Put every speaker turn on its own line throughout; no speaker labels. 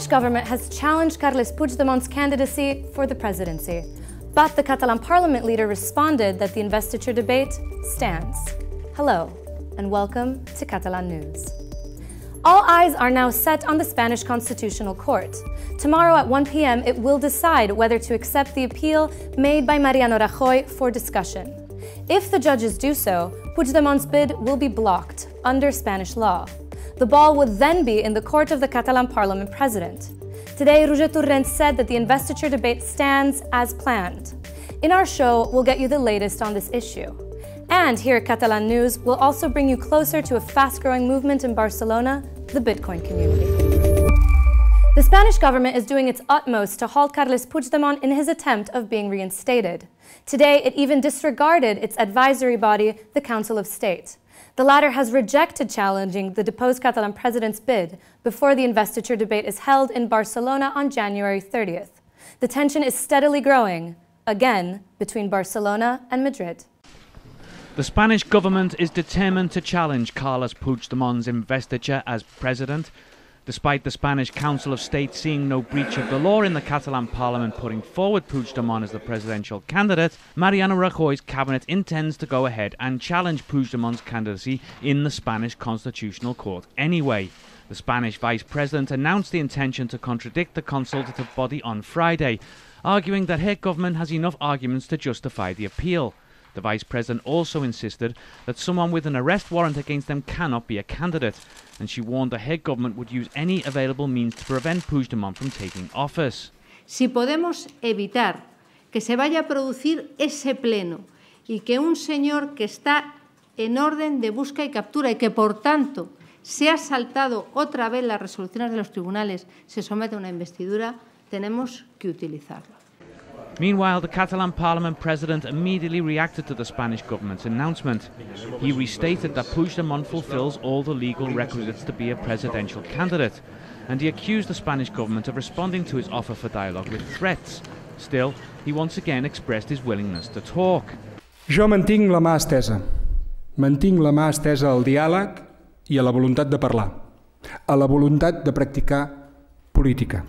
Spanish government has challenged Carles Puigdemont's candidacy for the presidency, but the Catalan Parliament leader responded that the investiture debate stands. Hello, and welcome to Catalan News. All eyes are now set on the Spanish Constitutional Court. Tomorrow at 1 p.m. it will decide whether to accept the appeal made by Mariano Rajoy for discussion. If the judges do so, Puigdemont's bid will be blocked under Spanish law. The ball would then be in the court of the Catalan Parliament president. Today, Torrent said that the investiture debate stands as planned. In our show, we'll get you the latest on this issue. And here at Catalan News, we'll also bring you closer to a fast-growing movement in Barcelona, the Bitcoin community. The Spanish government is doing its utmost to halt Carles Puigdemont in his attempt of being reinstated. Today, it even disregarded its advisory body, the Council of State. The latter has rejected challenging the deposed Catalan president's bid before the investiture debate is held in Barcelona on January 30th. The tension is steadily growing, again, between Barcelona and Madrid.
The Spanish government is determined to challenge Carles Puigdemont's investiture as president. Despite the Spanish Council of State seeing no breach of the law in the Catalan Parliament putting forward Puigdemont as the presidential candidate, Mariano Rajoy's cabinet intends to go ahead and challenge Puigdemont's candidacy in the Spanish Constitutional Court anyway. The Spanish vice president announced the intention to contradict the consultative body on Friday, arguing that her government has enough arguments to justify the appeal. The vice president also insisted that someone with an arrest warrant against them cannot be a candidate, and she warned that her government would use any available means to prevent Puigdemont from taking office.
Si podemos evitar que se vaya a producir ese pleno y que un señor que está en orden de busca y captura y que por tanto se ha saltado otra vez las resoluciones de los tribunales se somete a una investidura, tenemos que utilizarlo.
Meanwhile, the Catalan Parliament president immediately reacted to the Spanish government's announcement. He restated that Puigdemont fulfills all the legal requisites to be a presidential candidate, and he accused the Spanish government of responding to his offer for dialogue with threats. Still, he once again expressed his willingness to talk.
Jo mantinc la mà estesa. Mantinc la mà estesa al diàleg i a la voluntat de parlar, a la voluntat de practicar política.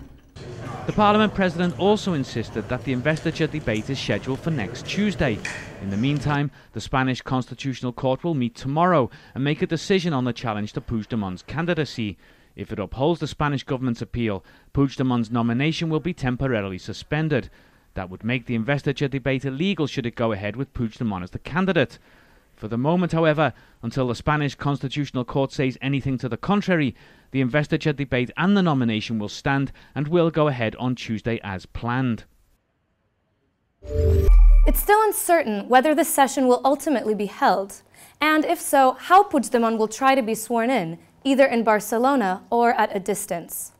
The Parliament President also insisted that the investiture debate is scheduled for next Tuesday. In the meantime, the Spanish Constitutional Court will meet tomorrow and make a decision on the challenge to Puigdemont's candidacy. If it upholds the Spanish government's appeal, Puigdemont's nomination will be temporarily suspended. That would make the investiture debate illegal should it go ahead with Puigdemont as the candidate. For the moment, however, until the Spanish Constitutional Court says anything to the contrary, the investiture debate and the nomination will stand and will go ahead on Tuesday as planned.
It's still uncertain whether the session will ultimately be held, and if so, how Puigdemont will try to be sworn in, either in Barcelona or at a distance.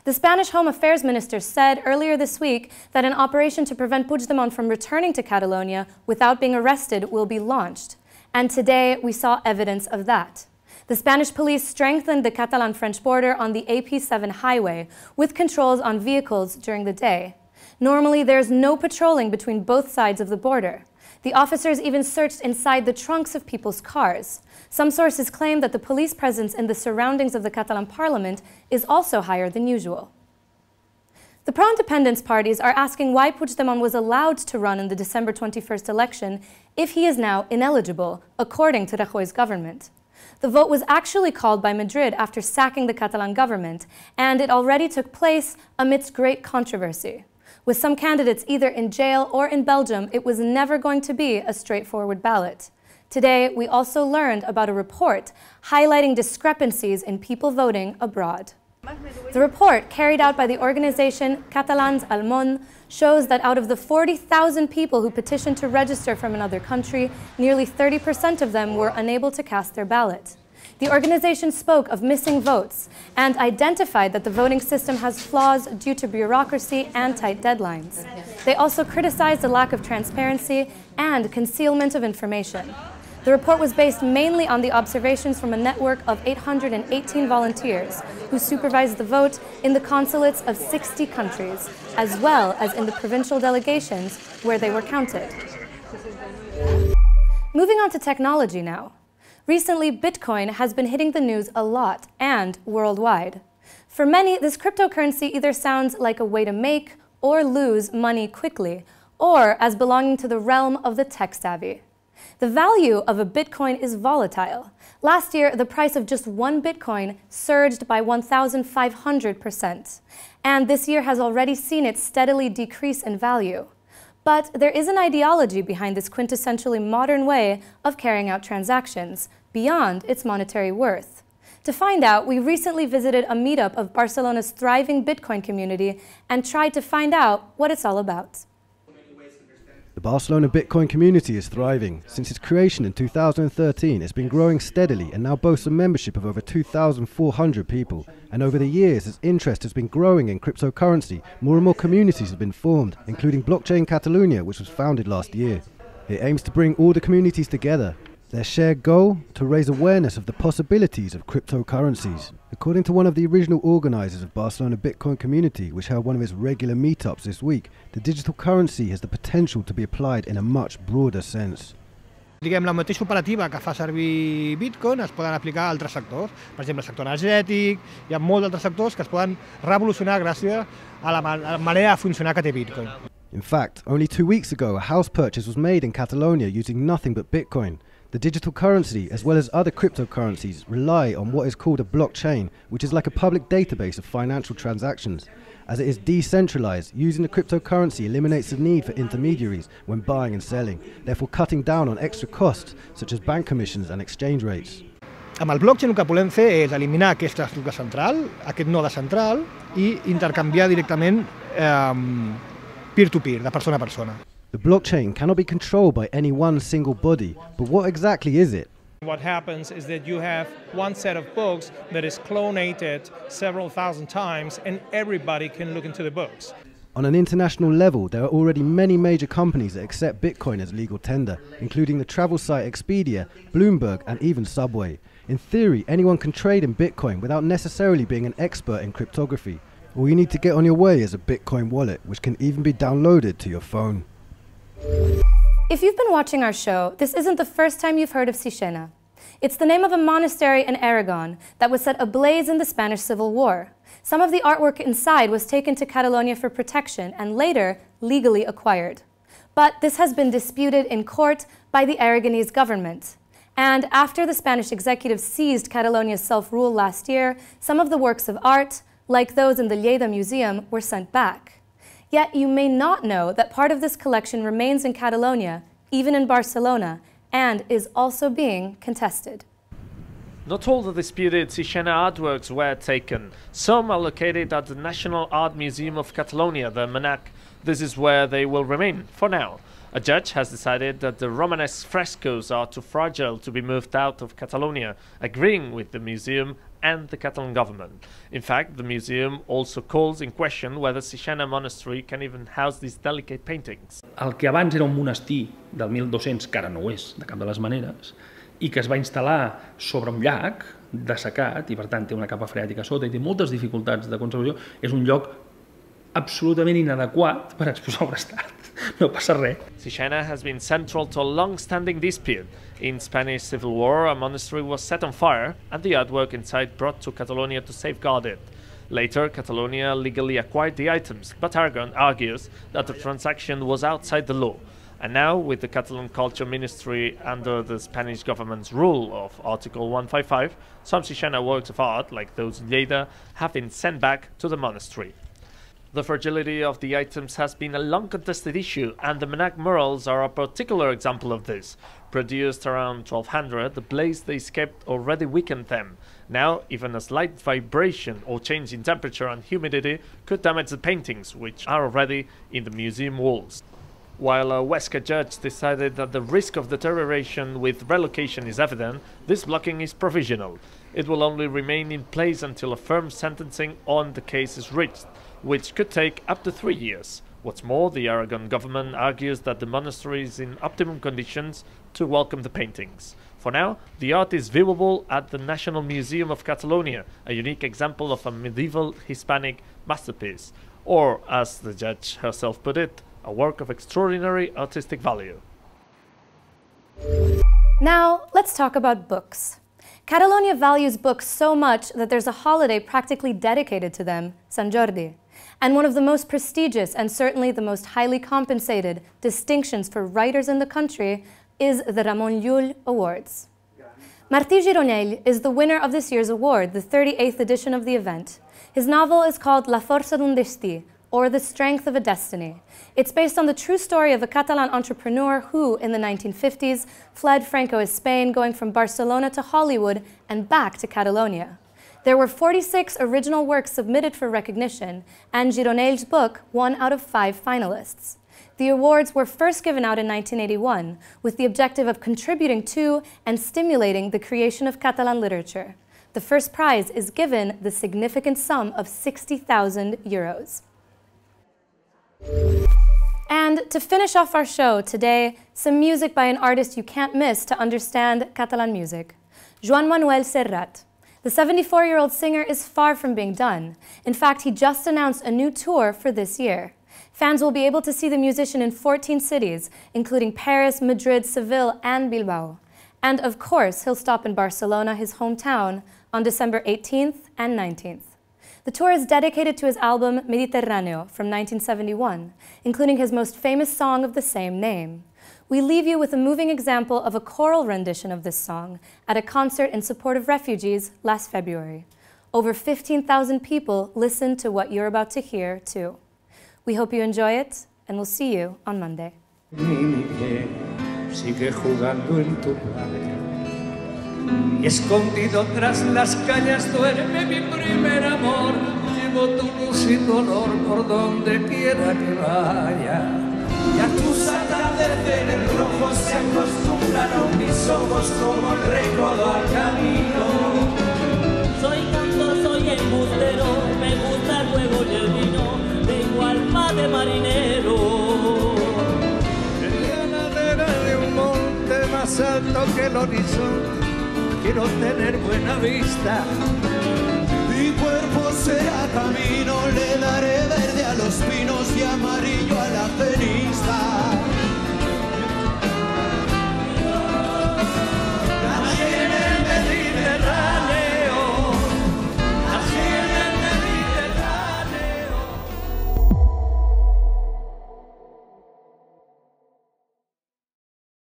The Spanish Home Affairs Minister said earlier this week that an operation to prevent Puigdemont from returning to Catalonia without being arrested will be launched. And today we saw evidence of that. The Spanish police strengthened the Catalan-French border on the AP7 highway with controls on vehicles during the day. Normally there's no patrolling between both sides of the border. The officers even searched inside the trunks of people's cars. Some sources claim that the police presence in the surroundings of the Catalan Parliament is also higher than usual. The pro-independence parties are asking why Puigdemont was allowed to run in the December 21st election if he is now ineligible, according to Rajoy's government. The vote was actually called by Madrid after sacking the Catalan government, and it already took place amidst great controversy. With some candidates either in jail or in Belgium, it was never going to be a straightforward ballot. Today, we also learned about a report highlighting discrepancies in people voting abroad. The report, carried out by the organization Catalans al Món, shows that out of the 40,000 people who petitioned to register from another country, nearly 30% of them were unable to cast their ballot. The organization spoke of missing votes and identified that the voting system has flaws due to bureaucracy and tight deadlines. They also criticized the lack of transparency and concealment of information. The report was based mainly on the observations from a network of 818 volunteers who supervised the vote in the consulates of 60 countries, as well as in the provincial delegations where they were counted. Moving on to technology now. Recently, Bitcoin has been hitting the news a lot and worldwide. For many, this cryptocurrency either sounds like a way to make or lose money quickly, or as belonging to the realm of the tech-savvy. The value of a Bitcoin is volatile. Last year, the price of just one Bitcoin surged by 1,500%, and this year has already seen it steadily decrease in value. But there is an ideology behind this quintessentially modern way of carrying out transactions, beyond its monetary worth. To find out, we recently visited a meetup of Barcelona's thriving Bitcoin community and tried to find out what it's all about.
The Barcelona Bitcoin community is thriving. Since its creation in 2013, it's been growing steadily and now boasts a membership of over 2,400 people. And over the years, as interest has been growing in cryptocurrency, more and more communities have been formed, including Blockchain Catalunya, which was founded last year. It aims to bring all the communities together. Their shared goal? To raise awareness of the possibilities of cryptocurrencies. According to one of the original organisers of Barcelona Bitcoin community, which held one of its regular meetups this week, the digital currency has the potential to be applied in a much broader sense.
Diguem, la mateixa operativa que fa servir Bitcoin es poden aplicar a altres sectors. Per exemple, el sector energètic, hi ha molts altres sectors que es poden revolucionar gràcies a la manera de funcionar que té Bitcoin.
In fact, only 2 weeks ago, a house purchase was made in Catalonia using nothing but Bitcoin. The digital currency, as well as other cryptocurrencies, rely on what is called a blockchain, which is like a public database of financial transactions. As it is decentralized, using the cryptocurrency eliminates the need for intermediaries when buying and selling, therefore cutting down on extra costs, such as bank commissions and exchange rates.
Amb el blockchain el que volem fer és eliminar aquesta estructura central, aquest node central, i intercanviar directament peer-to-peer, de persona a persona.
The blockchain cannot be controlled by any one single body, but what exactly is it?
What happens is that you have one set of books that is clonated several thousand times and everybody can look into the books.
On an international level, there are already many major companies that accept Bitcoin as legal tender, including the travel site Expedia, Bloomberg and even Subway. In theory, anyone can trade in Bitcoin without necessarily being an expert in cryptography. All you need to get on your way is a Bitcoin wallet, which can even be downloaded to your phone.
If you've been watching our show, this isn't the first time you've heard of Sijena. It's the name of a monastery in Aragon that was set ablaze in the Spanish Civil War. Some of the artwork inside was taken to Catalonia for protection and later legally acquired. But this has been disputed in court by the Aragonese government. And after the Spanish executive seized Catalonia's self-rule last year, some of the works of art, like those in the Lleida Museum, were sent back. Yet you may not know that part of this collection remains in Catalonia, even in Barcelona, and is also being contested.
Not all the disputed Sijena artworks were taken. Some are located at the National Art Museum of Catalonia, the MNAC. This is where they will remain, for now. A judge has decided that the Romanesque frescoes are too fragile to be moved out of Catalonia, agreeing with the museum and the Catalan government. In fact, the museum also calls in question whether Sijena Monastery can even house these delicate paintings.
El que abans era un monestir del 1200, que ara no ho és, de cap de les maneres, i que es va instal·lar sobre un llac dessecat, i per tant té una capa freàtica a sota i té moltes dificultats de conservació, és un lloc absolutament inadequat per exposar obra d'art. No passa res.
Sijena has been central to a long-standing dispute. In Spanish Civil War, a monastery was set on fire and the artwork inside brought to Catalonia to safeguard it. Later, Catalonia legally acquired the items, but Aragon argues that the transaction was outside the law. And now, with the Catalan Culture Ministry under the Spanish government's rule of Article 155, some Sijena works of art, like those in Lleida, have been sent back to the monastery. The fragility of the items has been a long contested issue, and the MNAC murals are a particular example of this. Produced around 1200, the blaze they escaped already weakened them. Now, even a slight vibration or change in temperature and humidity could damage the paintings, which are already in the museum walls. While a Huesca judge decided that the risk of deterioration with relocation is evident, this blocking is provisional. It will only remain in place until a firm sentencing on the case is reached, which could take up to 3 years. What's more, the Aragon government argues that the monastery is in optimum conditions to welcome the paintings. For now, the art is viewable at the National Museum of Catalonia, a unique example of a medieval Hispanic masterpiece, or, as the judge herself put it, a work of extraordinary artistic value.
Now, let's talk about books. Catalonia values books so much that there's a holiday practically dedicated to them, Sant Jordi. And one of the most prestigious and certainly the most highly compensated distinctions for writers in the country is the Ramon Llull Awards. Martí Gironell is the winner of this year's award, the 38th edition of the event. His novel is called La força d'un destí, or The Strength of a Destiny. It's based on the true story of a Catalan entrepreneur who, in the 1950s, fled Francoist Spain, going from Barcelona to Hollywood and back to Catalonia. There were 46 original works submitted for recognition, and Gironell's book won out of 5 finalists. The awards were first given out in 1981 with the objective of contributing to and stimulating the creation of Catalan literature. The first prize is given the significant sum of 60,000 euros. And to finish off our show today, some music by an artist you can't miss to understand Catalan music, Joan Manuel Serrat. The 74-year-old singer is far from being done. In fact, he just announced a new tour for this year. Fans will be able to see the musician in 14 cities, including Paris, Madrid, Seville, and Bilbao. And of course, he'll stop in Barcelona, his hometown, on December 18th and 19th. The tour is dedicated to his album Mediterráneo from 1971, including his most famous song of the same name. We leave you with a moving example of a choral rendition of this song at a concert in support of refugees last February. Over 15,000 people listened to what you're about to hear, too. We hope you enjoy it, and we'll see you on Monday.
Sigue jugando en tu playa y escondido tras las cañas duerme mi primer amor. Llevo tu luz y tu olor por donde quiera que vaya y a tus atardeceres rojos se acostumbraron mis ojos como el recodo al camino.
Soy cantor, soy embustero, me gusta el juego y el vino, tengo alma de marinero.
En la ladera de un monte más alto que el horizonte quiero tener buena vista.
Mi cuerpo será camino, le daré verde a los pinos y amarillo a la fe.